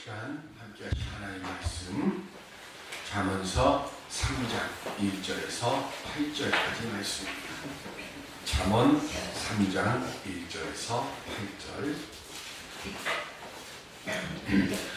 시간 함께 하신 하나님의 말씀 잠언서 3장 1절에서 8절까지 말씀입니다. 잠언 3장 1절에서 8절.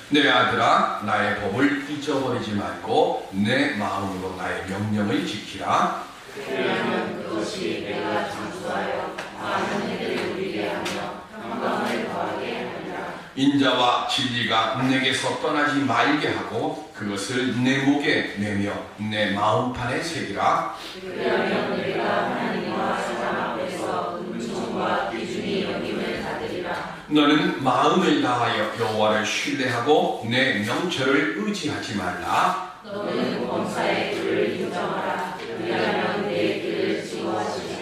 내 아들아, 나의 법을 잊어버리지 말고 내 마음으로 나의 명령을 지키라. 왜냐하면 그것이 내가 장수하여 많은 일을 누리게 하며 평강을 더하게 하리라. 인자와 진리가 내게서 떠나지 말게 하고 그것을 내 목에 매며 내 마음판에 새기라. 그러면 내가 하나님과 사람 앞에서 은총과 귀중히 여김을 받으리라. 너는 마음을 다하여 여호와를 신뢰하고 내 명철을 의지하지 말라. 너는 범사의 길을 인정하라. 왜냐하면 내 길을 지워하시리라.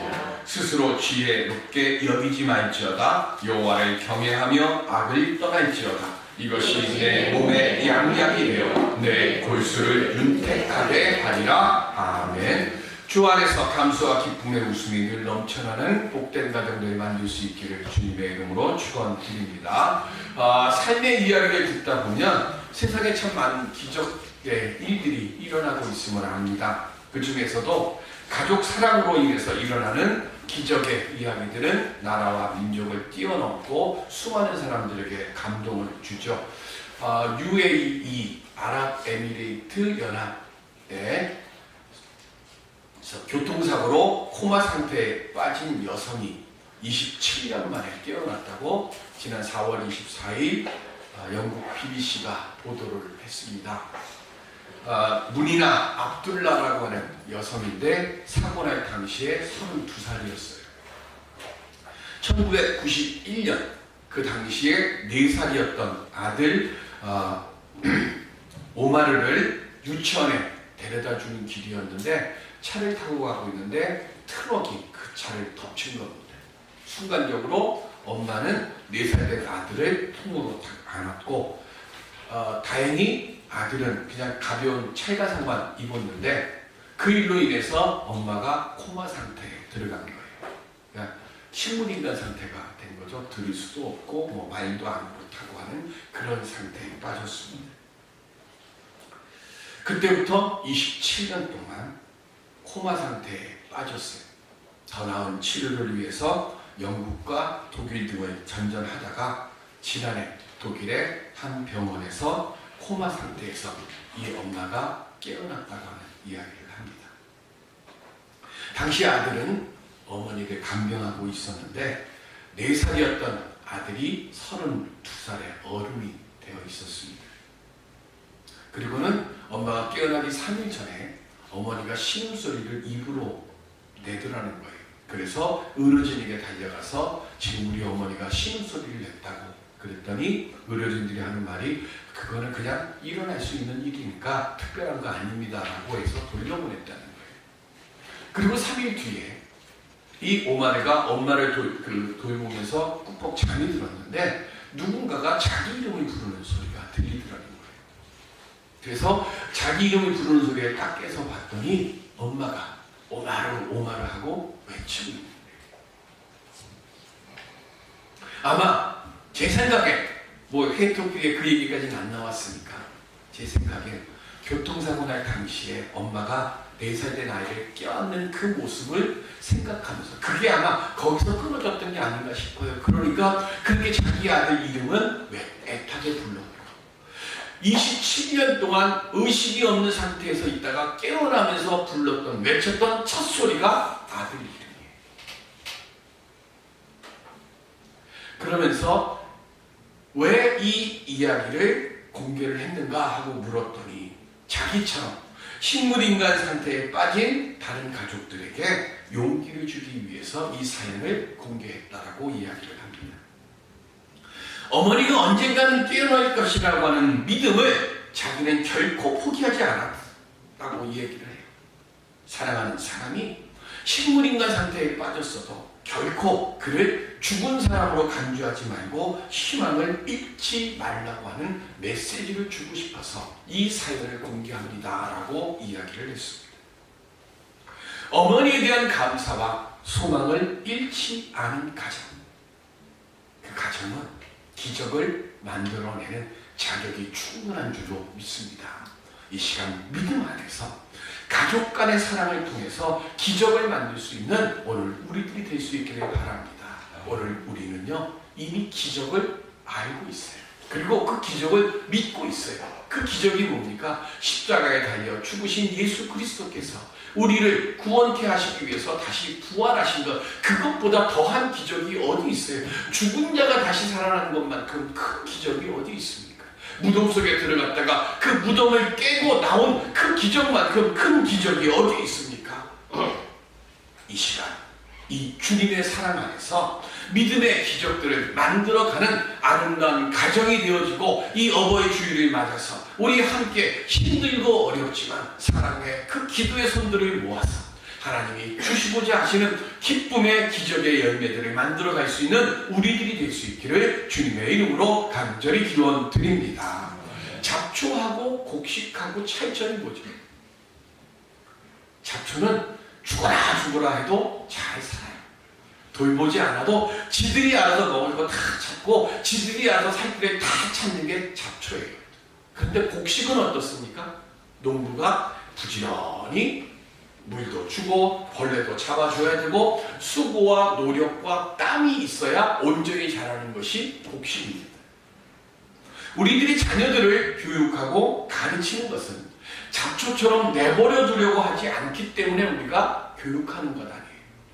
스스로 지혜롭게 여기지 말지어다. 여호와를 경외하며 악을 떠날지어다. 이것이 내 몸의 양약이 되어 내 골수를 윤택하게 하리라. 아멘. 주 안에서 감사와 기쁨의 웃음이 늘 넘쳐나는 복된 가정들 만들 수 있기를 주님의 이름으로 축원드립니다. 삶의 이야기를 듣다 보면 세상에 참 많은 기적의 일들이 일어나고 있음을 압니다. 그 중에서도 가족 사랑으로 인해서 일어나는 기적의 이야기들은 나라와 민족을 뛰어넘고 수많은 사람들에게 감동을 주죠. UAE 아랍에미레이트 연합에 교통사고로 코마 상태에 빠진 여성이 27년 만에 깨어났다고 지난 4월 24일 영국 BBC가 보도를 했습니다. 문이나 압둘라라고 하는 여성인데 사고 날 당시에 32살이었어요. 1991년 그 당시에 4살이었던 아들 오마르를 유치원에 데려다 주는 길이었는데 차를 타고 가고 있는데 트럭이 그 차를 덮친 겁니다. 순간적으로 엄마는 4살 된 아들을 품으로 안았고 다행히 아들은 그냥 가벼운 찰가상만 입었는데 그 일로 인해서 엄마가 코마 상태에 들어간 거예요. 그러니까 식물인간 상태가 된 거죠. 들을 수도 없고 뭐 말도 안 못하고 하는 그런 상태에 빠졌습니다. 그때부터 27년 동안 코마 상태에 빠졌어요. 더 나은 치료를 위해서 영국과 독일 등을 전전하다가 지난해 독일의 한 병원에서 코마 상태에서 이 엄마가 깨어났다고 하는 이야기를 합니다. 당시 아들은 어머니를 간병하고 있었는데 4살이었던 아들이 32살의 어른이 되어 있었습니다. 그리고는 엄마가 깨어나기 3일 전에 어머니가 신음소리를 입으로 내더라는 거예요. 그래서 의료진에게 달려가서 지금 우리 어머니가 신음소리를 냈다고 그랬더니 의료진들이 하는 말이 그거는 그냥 일어날 수 있는 일이니까 특별한 거 아닙니다 라고 해서 돌려보냈다는 거예요. 그리고 3일 뒤에 이 오마르가 엄마를 돌보면서 꾹꾹 잠이 들었는데 누군가가 자기 이름을 부르는 소리가 들리더라는 거예요. 그래서 자기 이름을 부르는 소리에 딱 깨서 봤더니 엄마가 오마르 오마르 하고 외치고 있는 거예요. 아마 제 생각에 뭐 해토피에 그 얘기까지는 안 나왔으니까 제 생각에 교통사고 날 당시에 엄마가 4살 된 아이를 껴안는 그 모습을 생각하면서 그게 아마 거기서 끊어졌던 게 아닌가 싶어요. 그러니까 그렇게 자기 아들 이름은 애타게 불렀고 27년 동안 의식이 없는 상태에서 있다가 깨어나면서 외쳤던 첫 소리가 아들 이름이에요. 그러면서 왜 이 이야기를 공개를 했는가 하고 물었더니 자기처럼 식물인간 상태에 빠진 다른 가족들에게 용기를 주기 위해서 이 사연을 공개했다라고 이야기를 합니다. 어머니가 언젠가는 깨어날 것이라고 하는 믿음을 자기는 결코 포기하지 않았다고 얘기를 해요. 사랑하는 사람이 식물인간 상태에 빠졌어도 결코 그를 죽은 사람으로 간주하지 말고 희망을 잃지 말라고 하는 메시지를 주고 싶어서 이 사연을 공개합니다 라고 이야기를 했습니다. 어머니에 대한 감사와 소망을 잃지 않은 가정, 그 가정은 기적을 만들어내는 자격이 충분한 줄로 믿습니다. 이 시간 믿음 안에서 가족 간의 사랑을 통해서 기적을 만들 수 있는 오늘 우리들이 될 수 있기를 바랍니다. 오늘 우리는요 이미 기적을 알고 있어요. 그리고 그 기적을 믿고 있어요. 그 기적이 뭡니까? 십자가에 달려 죽으신 예수 그리스도께서 우리를 구원케 하시기 위해서 다시 부활하신 것, 그것보다 더한 기적이 어디 있어요? 죽은 자가 다시 살아나는 것만큼 큰 기적이 어디 있습니까? 무덤 속에 들어갔다가 그 무덤을 깨고 나온 그 기적만큼 큰 기적이 어디 있습니까? 이 시간 이 주님의 사랑 안에서 믿음의 기적들을 만들어가는 아름다운 가정이 되어지고, 이 어버이 주일을 맞아서 우리 함께 힘들고 어렵지만 사랑의 그 기도의 손들을 모아서 하나님이 주시고자 하시는 기쁨의 기적의 열매들을 만들어갈 수 있는 우리들이 될 수 있기를 주님의 이름으로 간절히 기원 드립니다. 잡초하고 곡식하고 차이점이 뭐죠? 잡초는 죽어라 해도 잘 살아요. 돌보지 않아도 지들이 알아서 먹을 거 다 찾고 지들이 알아서 살 때 다 찾는 게 잡초예요. 그런데 곡식은 어떻습니까? 농부가 부지런히 물도 주고 벌레도 잡아줘야 되고 수고와 노력과 땀이 있어야 온전히 자라는 것이 곡식입니다. 우리들이 자녀들을 교육하고 가르치는 것은 잡초처럼 내버려 두려고 하지 않기 때문에 우리가 교육하는 것 아니에요.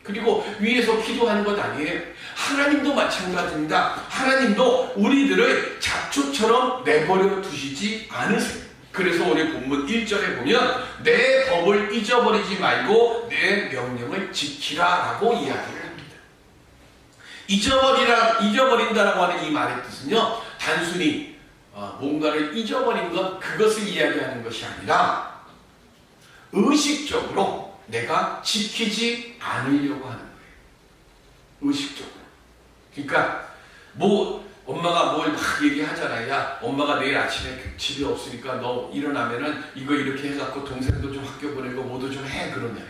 그리고 위에서 기도하는 것 아니에요. 하나님도 마찬가지입니다. 하나님도 우리들을 잡초처럼 내버려 두시지 않으세요. 그래서 오늘 본문 1절에 보면 내 법을 잊어버리지 말고 내 명령을 지키라 라고 이야기를 합니다. 잊어버린다라고 하는 이 말의 뜻은요, 단순히 뭔가를 잊어버린 것, 그것을 이야기하는 것이 아니라 의식적으로 내가 지키지 않으려고 하는 거예요. 의식적으로. 그러니까 엄마가 뭘 막 얘기하잖아요. 야, 엄마가 내일 아침에 집에 없으니까 너 일어나면은 이거 이렇게 해갖고 동생도 좀 학교 보내고 뭐도 좀 해, 그러네.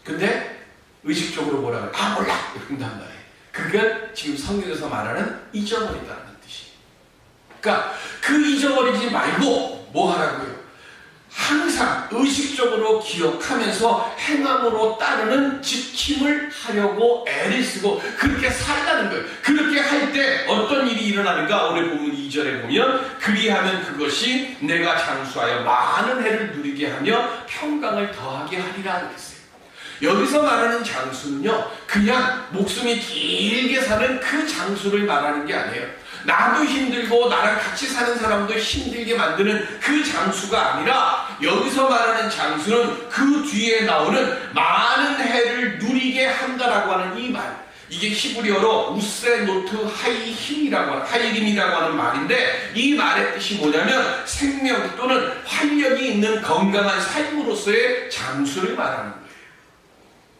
근데 의식적으로 뭐라 그래? 아, 몰라! 이런단 말이에요. 그게 지금 성경에서 말하는 잊어버린다는 뜻이에요. 그러니까 그 잊어버리지 말고 뭐 하라고요? 항상 의식적으로 기억하면서 행함으로 따르는 지킴을 하려고 애를 쓰고 그렇게 살라는 거예요. 그렇게 할 때 어떤 일이 일어나는가? 오늘 본문 2절에 보면 그리하면 그것이 내가 장수하여 많은 해를 누리게 하며 평강을 더하게 하리라 그랬어요. 여기서 말하는 장수는요, 그냥 목숨이 길게 사는 그 장수를 말하는 게 아니에요. 나도 힘들고 나랑 같이 사는 사람도 힘들게 만드는 그 장수가 아니라, 여기서 말하는 장수는 그 뒤에 나오는 많은 해를 누리게 한다라고 하는 이 말. 이게 히브리어로 우세노트 하이림이라고 하는 말인데, 이 말의 뜻이 뭐냐면 생명 또는 활력이 있는 건강한 삶으로서의 장수를 말하는 거예요.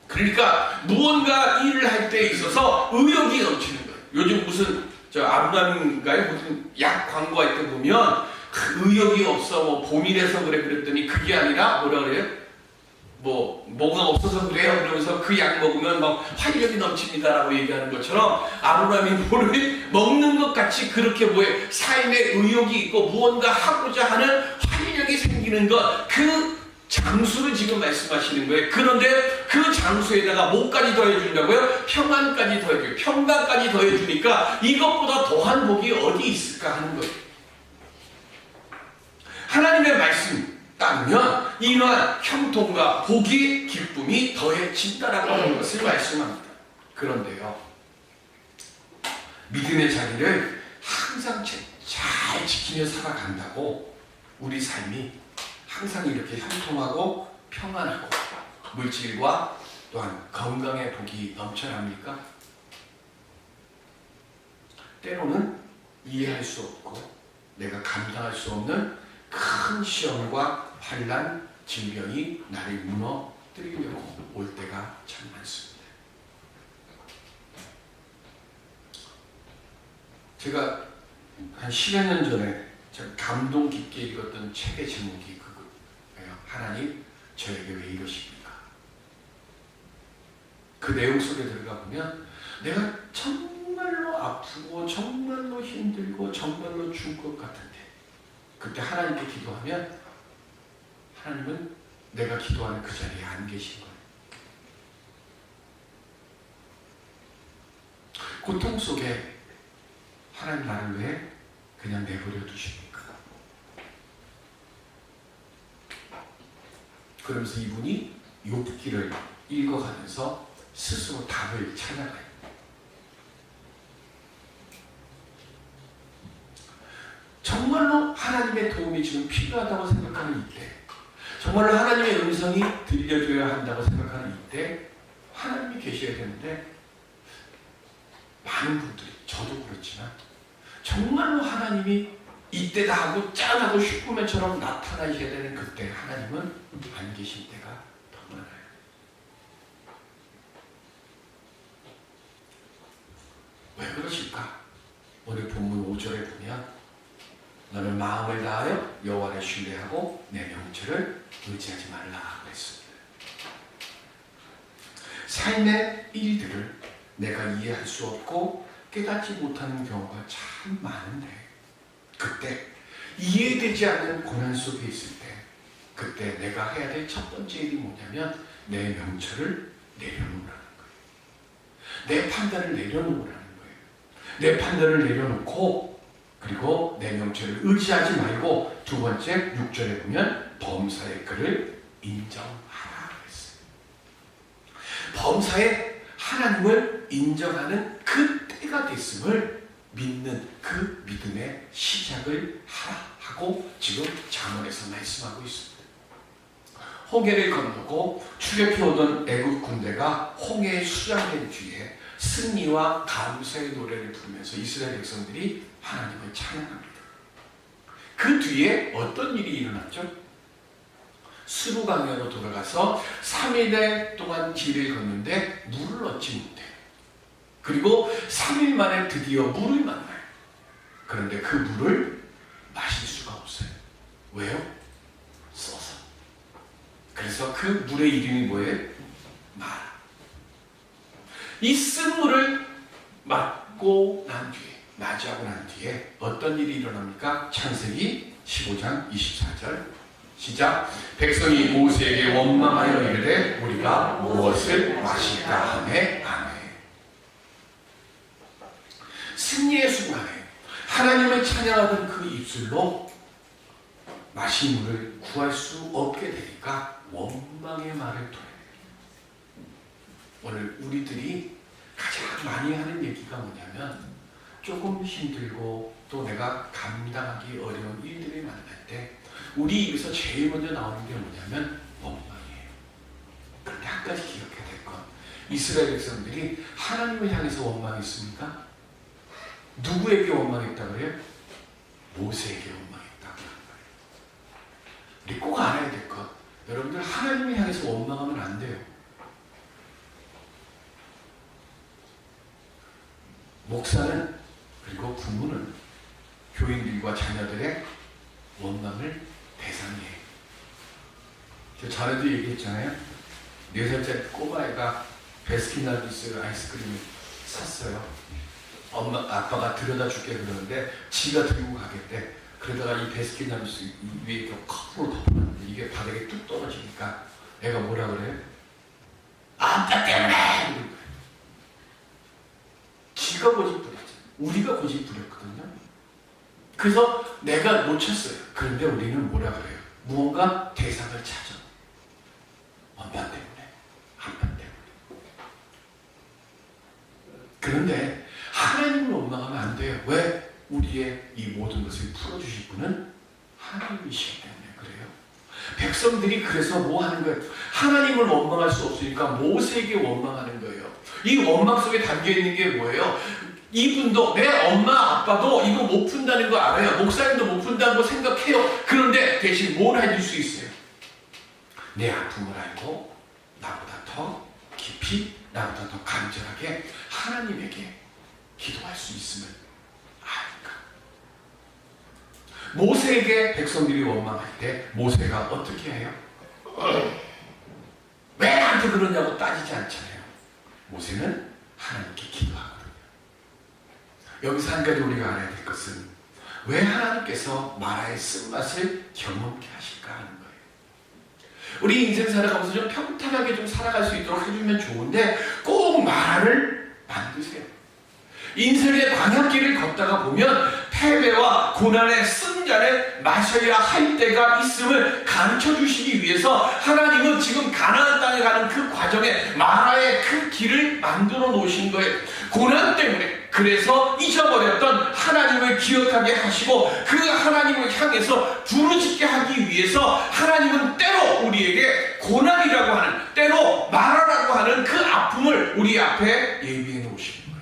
그러니까 무언가 일을 할 때 있어서 의욕이 넘치는 거예요. 요즘 무슨 아브라함인가요? 무슨 약 광고할 때 보면 의욕이 없어, 봄이라서 그랬더니 그게 아니라 뭐라 그래요? 뭐가 없어서 그래요. 그러면서 그 약 먹으면 활력이 넘칩니다라고 얘기하는 것처럼 아브라함이 뭐를 먹는 것 같이 그렇게 삶에 의욕이 있고 무언가 하고자 하는 활력이 생기는 것, 그 장수를 지금 말씀하시는 거예요. 그런데 그 장수에다가 뭐까지 더해준다고요? 평안까지 더해줘요. 평강까지 더해주니까 이것보다 더한 복이 어디 있을까 하는 거예요. 하나님의 말씀 따르면 이러한 형통과 복이, 기쁨이 더해진다라고 하는 것을 말씀합니다. 그런데요, 믿음의 자리를 항상 잘 지키며 살아간다고 우리 삶이 항상 이렇게 형통하고 평안하고 물질과 또한 건강의 복이 넘쳐납니까? 때로는 이해할 수 없고 내가 감당할 수 없는 큰 시험과 환난, 질병이 나를 무너뜨리려고 올 때가 참 많습니다. 제가 한 10여 년 전에 제가 감동 깊게 읽었던 책의 제목이 그거예요. 하나님, 저에게 왜 이러십니까? 그 내용 속에 들어가 보면 내가 정말로 아프고 정말로 힘들고 정말로 죽을 것 같은데 그때 하나님께 기도하면 하나님은 내가 기도하는 그 자리에 안 계신 거예요. 고통 속에 하나님 나를 왜 그냥 내버려 두십니까? 그러면서 이분이 욥기를 읽어가면서 스스로 답을 찾아가요. 정말로 하나님의 도움이 지금 필요하다고 생각하는 이때, 정말로 하나님의 음성이 들려줘야 한다고 생각하는 이때 하나님이 계셔야 되는데, 많은 분들이, 저도 그렇지만 정말로 하나님이 이때다 하고 짠하고 슈퍼맨처럼 나타나셔야 되는 그때 하나님은 안 계신 때가 더 많아요. 왜 그러실까? 오늘 본문 5절에 보면 너는 마음을 다하여 여호와를 신뢰하고 내 명철을 의지하지 말라 그랬습니다. 삶의 일들을 내가 이해할 수 없고 깨닫지 못하는 경우가 참 많은데, 그때 이해되지 않는 고난 속에 있을 때 그때 내가 해야 될 첫 번째 일이 뭐냐면 내 명철을 내려놓으라는 거예요. 내 판단을 내려놓으라는 거예요. 내 판단을 내려놓고, 그리고 내 명철을 의지하지 말고, 두 번째 6절에 보면 범사의 그를 인정하라 그랬어요. 범사의 하나님을 인정하는 그 때가 됐음을 믿는 그 믿음의 시작을 하라 하고 지금 잠언에서 말씀하고 있습니다. 홍해를 건너고 추격해 오던 애국 군대가 홍해에 수장된 뒤에 승리와 감사의 노래를 부르면서 이스라엘 백성들이 하나님을 찬양합니다. 그 뒤에 어떤 일이 일어났죠? 수르강으로 돌아가서 3일 동안 길을 걷는데 물을 얻지 못해요. 그리고 3일 만에 드디어 물을 만나요. 그런데 그 물을 마실 수가 없어요. 왜요? 써서. 그래서 그 물의 이름이 뭐예요? 마라. 이 쓴물을 맞고 난 뒤에, 맞이하고 난 뒤에 어떤 일이 일어납니까? 창세기 15장 24절 시작. 백성이 모세에게 원망하여 이르되 우리가 무엇을 마실까 하매 아멘. 승리의 순간에 하나님을 찬양하던 그 입술로 마신 물을 구할 수 없게 되니까 원망의 말을 토해요. 오늘 우리들이 가장 많이 하는 얘기가 뭐냐면, 조금 힘들고 또 내가 감당하기 어려운 일들이 만날 때 우리 입에서 제일 먼저 나오는 게 뭐냐면 원망이에요. 그런데 한 가지 기억해야 될 건, 이스라엘 백성들이 하나님을 향해서 원망했습니까? 누구에게 원망했다고 그래요? 모세에게 원망했다고 하는 거예요. 우리 꼭 알아야 될 것, 여러분들 하나님을 향해서 원망하면 안 돼요. 목사는, 그리고 부모는 교인들과 자녀들의 원망을 대상이에요. 저 전에도 얘기했잖아요. 4살짜리 꼬마애가 베스킨라빈스 아이스크림을 샀어요. 아빠가 들여다 줄게 그러는데 지가 들고 가겠대. 그러다가 이 베스킨라빈스 위에 이렇게 컵으로 덮어놨는데 이게 바닥에 뚝 떨어지니까 애가 뭐라 그래요? 아빠 때문에! 지가 고집부렸잖아요. 우리가 고집부렸거든요. 그래서 내가 놓쳤어요. 그런데 우리는 뭐라 그래요? 무언가 대상을 찾아. 엄마 때문에, 아빠 때문에. 그런데 하나님을 원망하면 안 돼요. 왜? 우리의 이 모든 것을 풀어주실 분은 하나님이시기 때문에 그래요. 백성들이 그래서 뭐 하는 거예요? 하나님을 원망할 수 없으니까 모세에게 원망하는 거예요. 이 원망 속에 담겨있는 게 뭐예요? 이분도, 내 엄마 아빠도 이거 못 푼다는 거 알아요. 목사님도 못 푼다는 거 생각해요. 그런데 대신 뭘 해줄 수 있어요? 내 아픔을 알고 나보다 더 깊이, 나보다 더 간절하게 하나님에게 기도할 수 있음을 아니까. 모세에게 백성들이 원망할 때 모세가 어떻게 해요? 왜 나한테 그러냐고 따지지 않잖아요. 모세는 하나님께 기도하거든요. 여기서 한 가지 우리가 알아야 될 것은, 왜 하나님께서 마라의 쓴맛을 경험케 하실까 하는 거예요. 우리 인생 살아가면서 좀 평탄하게 좀 살아갈 수 있도록 해주면 좋은데 꼭 마라를 만드세요. 인생의 방향길을 걷다가 보면 패배와 고난의 쓴 잔을 마셔야 할 때가 있음을 가르쳐 주시기 위해서 하나님은 지금 가나안 땅에 가는 그 과정에 마라의 그 길을 만들어 놓으신 거예요. 고난 때문에. 그래서 잊어버렸던 하나님을 기억하게 하시고 그 하나님을 향해서 부르짖게 하기 위해서 하나님은 때로 우리에게 고난이라고 하는, 때로 마라라고 하는 그 아픔을 우리 앞에 예비해 놓으시는 거예요.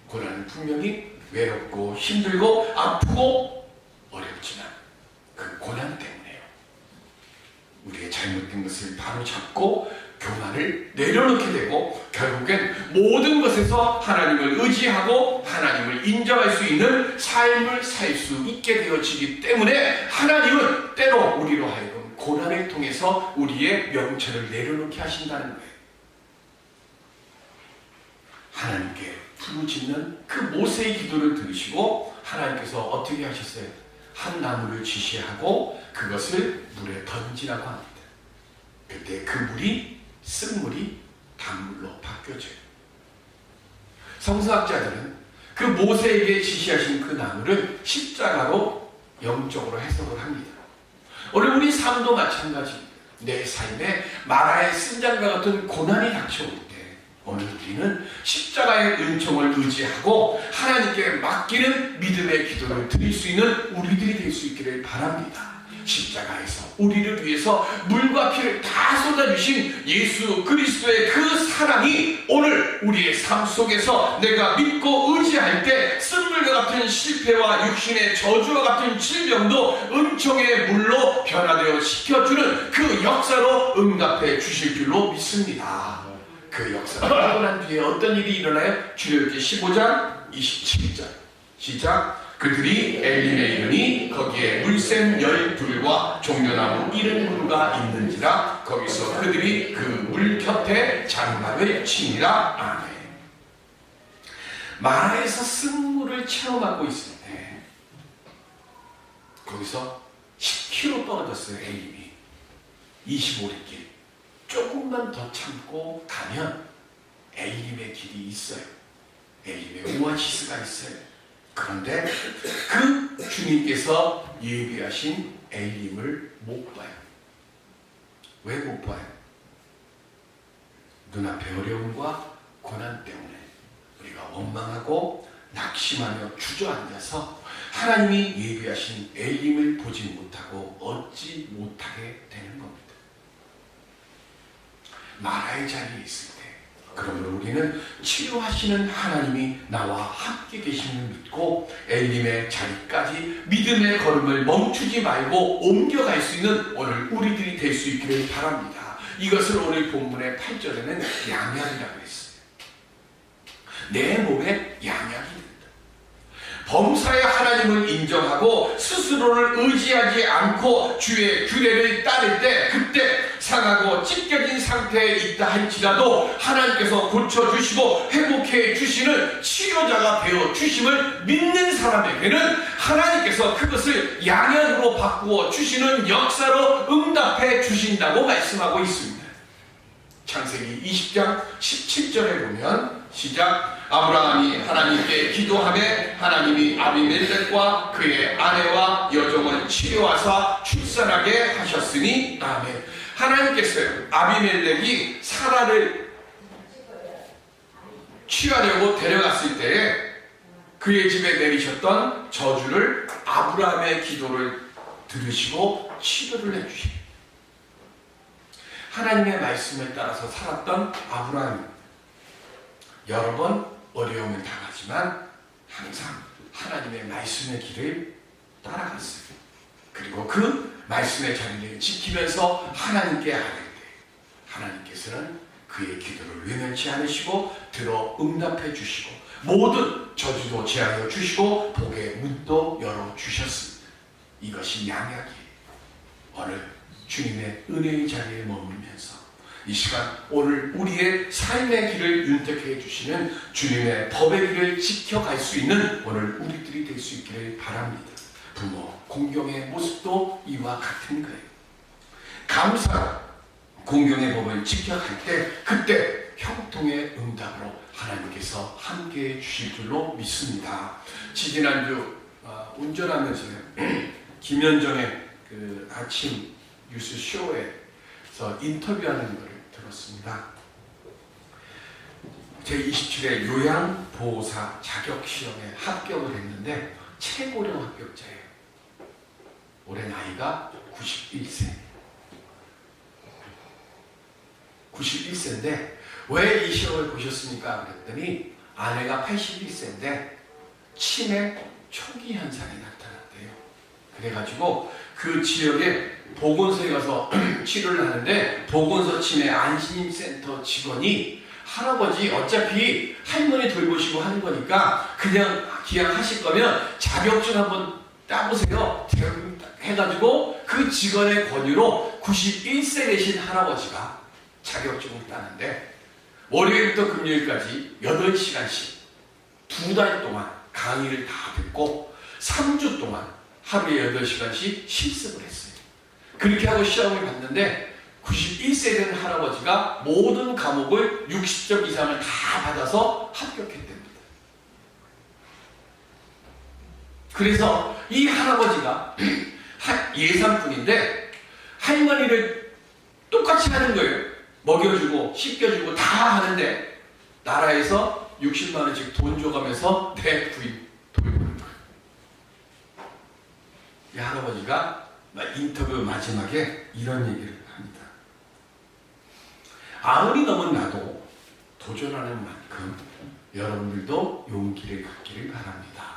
고난은 분명히 외롭고 힘들고 아프고 어렵지만 그 고난 때문에요. 우리의 잘못된 것을 바로잡고 교만을 내려놓게 되고 결국엔 모든 것에서 하나님을 의지하고 하나님을 인정할 수 있는 삶을 살 수 있게 되어지기 때문에 하나님은 때로 우리로 하여금 고난을 통해서 우리의 명철을 내려놓게 하신다는 거예요. 하나님께 부르짖는 그 모세의 기도를 들으시고 하나님께서 어떻게 하셨어요? 한 나무를 지시하고 그것을 물에 던지라고 합니다. 그때 그 물이 쓴물이 단물로 바뀌어져요. 성서학자들은 그 모세에게 지시하신 그 나무를 십자가로 영적으로 해석을 합니다. 오늘 우리 삶도 마찬가지입니다. 내 삶에 마라의 쓴잔과 같은 고난이 닥쳐올 때 오늘 우리는 십자가의 은총을 의지하고 하나님께 맡기는 믿음의 기도를 드릴 수 있는 우리들이 될 수 있기를 바랍니다. 십자가에서 우리를 위해서 물과 피를 다 쏟아주신 예수 그리스도의 그 사랑이 오늘 우리의 삶 속에서 내가 믿고 의지할 때 쓴물과 같은 실패와 육신의 저주와 같은 질병도 은총의 물로 변화되어 시켜주는 그 역사로 응답해 주실 줄로 믿습니다. 그 역사가 하고 난 뒤에 어떤 일이 일어나요? 출애굽기 15장 27절 시작. 그들이 엘림에 이르니 거기에 물샘 12과 종려나무 70그루가 있는지라 거기서 그들이 그 물 곁에 장막을 치니라. 아멘. 마라에서 쓴물을 체험하고 있을 때 거기서 10km 떨어졌어요. 엘림이 25리 길. 조금만 더 참고 가면 엘림의 길이 있어요. 엘림의 오아시스가 있어요. 그런데 그 주님께서 예비하신 엘림을 못 봐요. 왜 못 봐요? 눈앞의 어려움과 고난 때문에 우리가 원망하고 낙심하며 주저앉아서 하나님이 예비하신 엘림을 보지 못하고 얻지 못하게 되는 겁니다. 마라의 자리에 있을 때 그러므로 우리는 치료하시는 하나님이 나와 함께 계심을 믿고 엘림의 자리까지 믿음의 걸음을 멈추지 말고 옮겨갈 수 있는 오늘 우리들이 될 수 있기를 바랍니다. 이것을 오늘 본문의 8절에는 양약이라고 했어요. 내 몸에 양약이 된다. 범사의 하나님을 인정하고 스스로를 의지하지 않고 주의 규례를 따를 때 그때 상하고 찢겨진 상태에 있다 할지라도 하나님께서 고쳐주시고 회복해 주시는 치료자가 되어 주심을 믿는 사람에게는 하나님께서 그것을 양약으로 바꾸어 주시는 역사로 응답해 주신다고 말씀하고 있습니다. 창세기 20장 17절에 보면 시작. 아브라함이 하나님께 기도하매 하나님이 아비멜렉과 그의 아내와 여종을 치료하사 출산하게 하셨으니 아멘. 하나님께서요, 아비멜렉이 사라를 취하려고 데려갔을 때에 그의 집에 내리셨던 저주를 아브라함의 기도를 들으시고 치료를 해주십니다. 하나님의 말씀에 따라서 살았던 아브라함, 여러 번 어려움을 당하지만 항상 하나님의 말씀의 길을 따라갔어요. 그리고 그 말씀의 자리를 지키면서 하나님께 아뢰 때 하나님께서는 그의 기도를 외면치 않으시고 들어 응답해 주시고 모든 저주도 제하여 주시고 복의 문도 열어주셨습니다. 이것이 양약이에요. 오늘 주님의 은혜의 자리에 머물면서 이 시간 오늘 우리의 삶의 길을 윤택해 주시는 주님의 법의 길을 지켜갈 수 있는 오늘 우리들이 될 수 있기를 바랍니다. 부모, 공경의 모습도 이와 같은 거예요. 감사로 공경의 법을 지켜갈 때 그때 형통의 응답으로 하나님께서 함께해 주실 줄로 믿습니다. 지지난주 운전하면서요 김현정의 그 아침 뉴스 쇼에서 인터뷰하는 것을 들었습니다. 제27회 요양보호사 자격시험에 합격을 했는데 최고령 합격자예요. 올해 나이가 91세. 91세인데 왜 이 시험을 보셨습니까? 그랬더니 아내가 81세인데 치매 초기 현상이 나타났대요. 그래가지고 그 지역에 보건소에 가서 치료를 하는데 보건소 치매 안심센터 직원이 할아버지 어차피 할머니 돌보시고 하는 거니까 그냥 기약하실 거면 자격증 한번 따보세요 해가지고 그 직원의 권유로 91세 되신 할아버지가 자격증을 따는데 월요일부터 금요일까지 8시간씩 2달 동안 강의를 다 듣고 3주 동안 하루에 8시간씩 실습을 했어요. 그렇게 하고 시험을 봤는데 91세 된 할아버지가 모든 과목을 60점 이상을 다 받아서 합격했답니다. 그래서 이 할아버지가 예산분인데 할머니를 똑같이 하는 거예요. 먹여주고 씻겨주고 다 하는데 나라에서 60만 원씩 돈 줘가면서 내 부인 돌보는 거예요. 이 할아버지가 인터뷰 마지막에 이런 얘기를 합니다. 아무리 넘은 나도 도전하는 만큼 여러분들도 용기를 갖기를 바랍니다.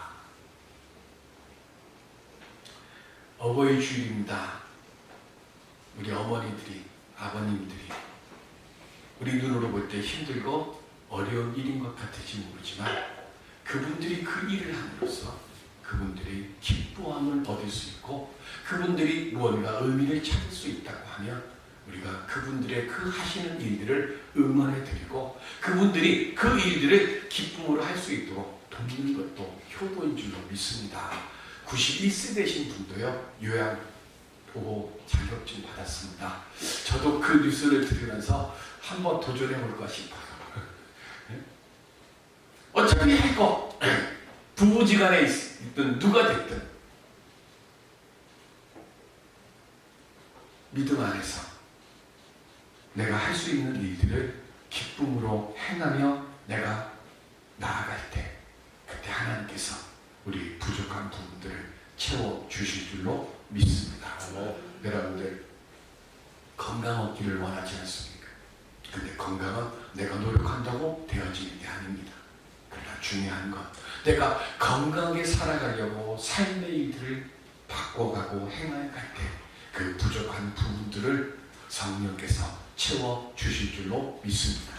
어버이 주일입니다. 우리 어머니들이, 아버님들이 우리 눈으로 볼 때 힘들고 어려운 일인 것 같을지 모르지만 그분들이 그 일을 함으로써 그분들이 기뻐함을 얻을 수 있고 그분들이 무언가 의미를 찾을 수 있다고 하면 우리가 그분들의 그 하시는 일들을 응원해 드리고 그분들이 그 일들을 기쁨으로 할 수 있도록 돕는 것도 효도인 줄로 믿습니다. 91세 되신 분도요 요양보호 자격증 받았습니다. 저도 그 뉴스를 들으면서 한번 도전해 볼까 싶어요. 어차피 할 거 부부지간에 있든 누가 됐든 믿음 안에서 내가 할 수 있는 일들을 기쁨으로 행하며 내가 나아갈 때 그때 하나님께서 우리 부족한 부분들을 채워주실 줄로 믿습니다. 여러분들 건강 얻기를 원하지 않습니까? 근데 건강은 내가 노력한다고 되어지는 게 아닙니다. 그러나 중요한 건 내가 건강하게 살아가려고 삶의 일들을 바꿔가고 행할 때 그 부족한 부분들을 성령께서 채워주실 줄로 믿습니다.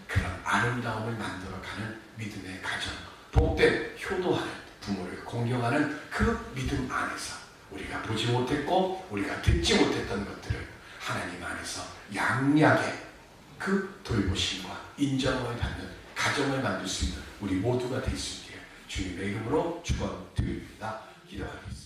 그런 아름다움을 만들어가는 믿음의 가정, 복된 효도하는 부모를 공경하는 그 믿음 안에서 우리가 보지 못했고 우리가 듣지 못했던 것들을 하나님 안에서 양약의 그 돌보심과 인정을 받는 가정을 만들 수 있는 우리 모두가 될 수 있게 주님의 이름으로 축원드립니다. 기도하겠습니다.